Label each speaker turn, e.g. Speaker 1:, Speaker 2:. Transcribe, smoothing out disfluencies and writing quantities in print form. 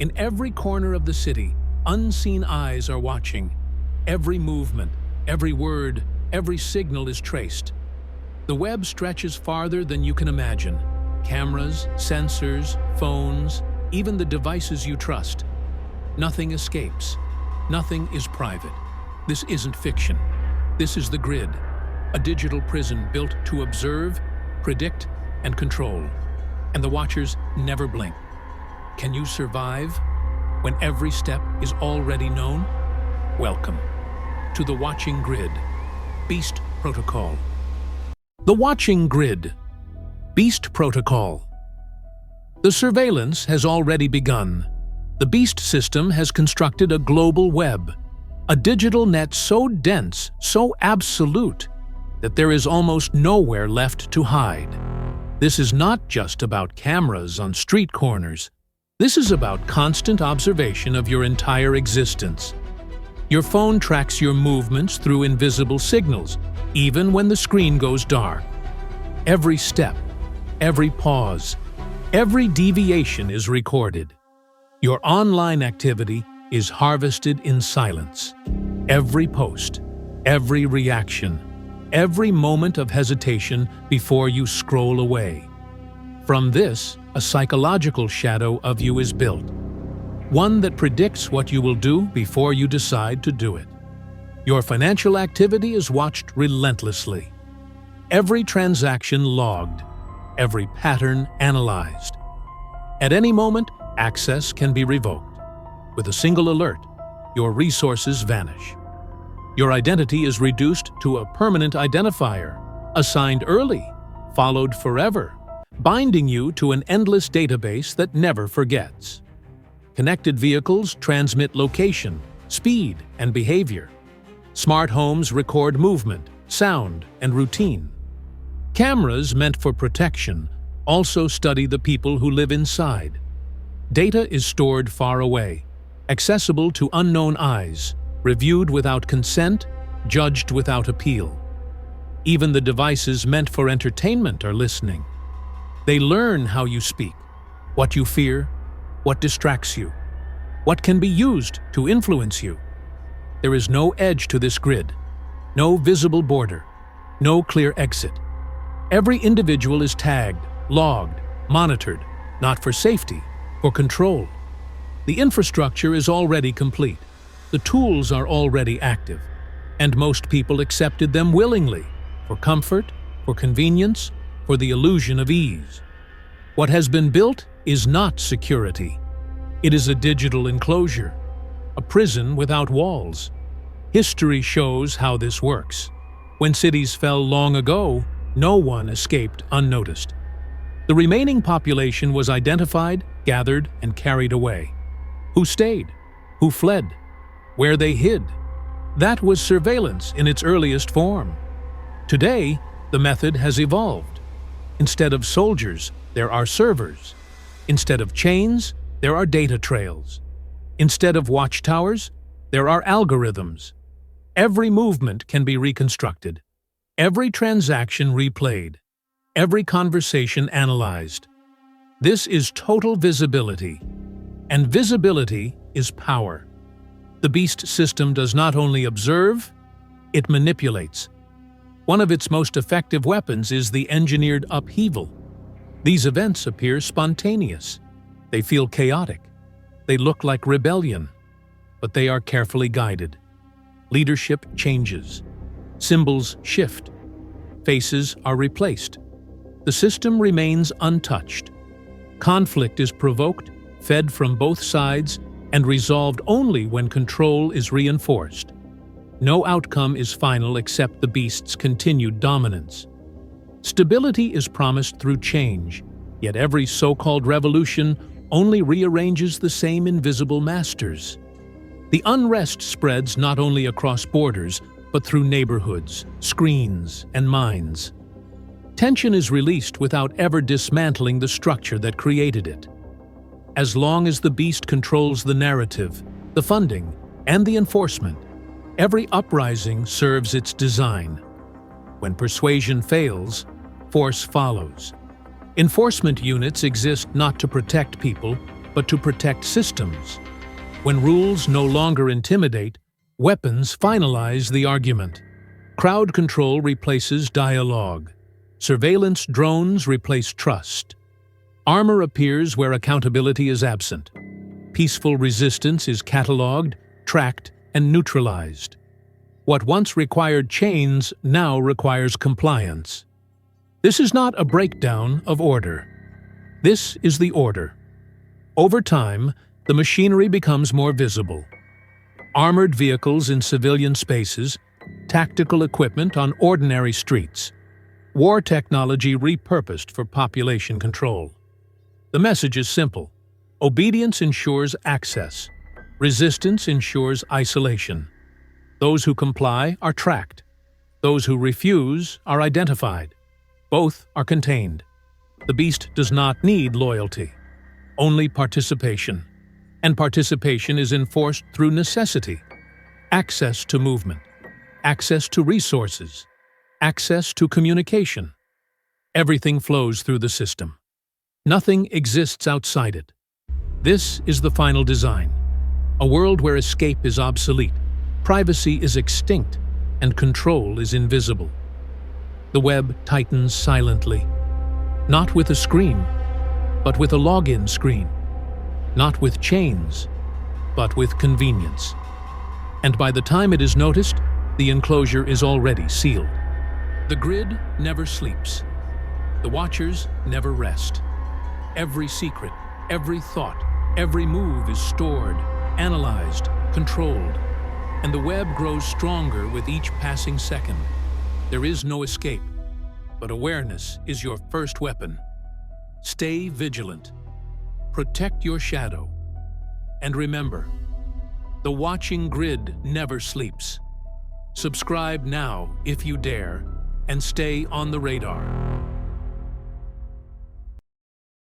Speaker 1: In every corner of the city, unseen eyes are watching. Every movement, every word, every signal is traced. The web stretches farther than you can imagine. Cameras, sensors, phones, even the devices you trust. Nothing escapes. Nothing is private. This isn't fiction. This is the grid, a digital prison built to observe, predict, and control. And the watchers never blink. Can you survive when every step is already known? Welcome to the Watching Grid, Beast Protocol. The Watching Grid, Beast Protocol. The surveillance has already begun. The Beast system has constructed a global web, a digital net so dense, so absolute, that there is almost nowhere left to hide. This is not just about cameras on street corners. This is about constant observation of your entire existence. Your phone tracks your movements through invisible signals, even when the screen goes dark. Every step, every pause, every deviation is recorded. Your online activity is harvested in silence. Every post, every reaction, every moment of hesitation before you scroll away. From this, a psychological shadow of you is built, one that predicts what you will do before you decide to do it. Your financial activity is watched relentlessly. Every transaction logged, every pattern analyzed. At any moment, access can be revoked. With a single alert, your resources vanish. Your identity is reduced to a permanent identifier, assigned early, followed forever, binding you to an endless database that never forgets. Connected vehicles transmit location, speed, and behavior. Smart homes record movement, sound, and routine. Cameras meant for protection also study the people who live inside. Data is stored far away, accessible to unknown eyes, reviewed without consent, judged without appeal. Even the devices meant for entertainment are listening. They learn how you speak, what you fear, what distracts you, what can be used to influence you. There is no edge to this grid, no visible border, no clear exit. Every individual is tagged, logged, monitored, not for safety, for control. The infrastructure is already complete. The tools are already active, and most people accepted them willingly, for comfort, for convenience, for the illusion of ease. What has been built is not security. It is a digital enclosure, a prison without walls. History shows how this works. When cities fell long ago, no one escaped unnoticed. The remaining population was identified, gathered, and carried away. Who stayed? Who fled? Where they hid? That was surveillance in its earliest form. Today, the method has evolved. Instead of soldiers, there are servers. Instead of chains, there are data trails. Instead of watchtowers, there are algorithms. Every movement can be reconstructed. Every transaction replayed. Every conversation analyzed. This is total visibility. And visibility is power. The Beast system does not only observe, it manipulates. One of its most effective weapons is the engineered upheaval. These events appear spontaneous. They feel chaotic. They look like rebellion, but they are carefully guided. Leadership changes. Symbols shift. Faces are replaced. The system remains untouched. Conflict is provoked, fed from both sides, and resolved only when control is reinforced. No outcome is final except the Beast's continued dominance. Stability is promised through change, yet every so-called revolution only rearranges the same invisible masters. The unrest spreads not only across borders, but through neighborhoods, screens, and minds. Tension is released without ever dismantling the structure that created it. As long as the Beast controls the narrative, the funding, and the enforcement, every uprising serves its design. When persuasion fails, force follows. Enforcement units exist not to protect people, but to protect systems. When rules no longer intimidate, weapons finalize the argument. Crowd control replaces dialogue. Surveillance drones replace trust. Armor appears where accountability is absent. Peaceful resistance is catalogued, tracked, and neutralized. What once required chains now requires compliance. This is not a breakdown of order. This is the order. Over time, the machinery becomes more visible. Armored vehicles in civilian spaces, tactical equipment on ordinary streets, war technology repurposed for population control. The message is simple. Obedience ensures access. Resistance ensures isolation. Those who comply are tracked. Those who refuse are identified. Both are contained. The beast does not need loyalty, only participation. And participation is enforced through necessity. Access to movement, access to resources, access to communication. Everything flows through the system. Nothing exists outside it. This is the final design. A world where escape is obsolete, privacy is extinct, and control is invisible. The web tightens silently, not with a scream, but with a login screen. Not with chains, but with convenience. And by the time it is noticed, the enclosure is already sealed. The grid never sleeps. The watchers never rest. Every secret, every thought, every move is stored, analyzed, controlled. And the web grows stronger with each passing second. There is no escape, but awareness is your first weapon. Stay vigilant. Protect your shadow. And remember, the watching grid never sleeps. Subscribe now if you dare, and stay on the radar.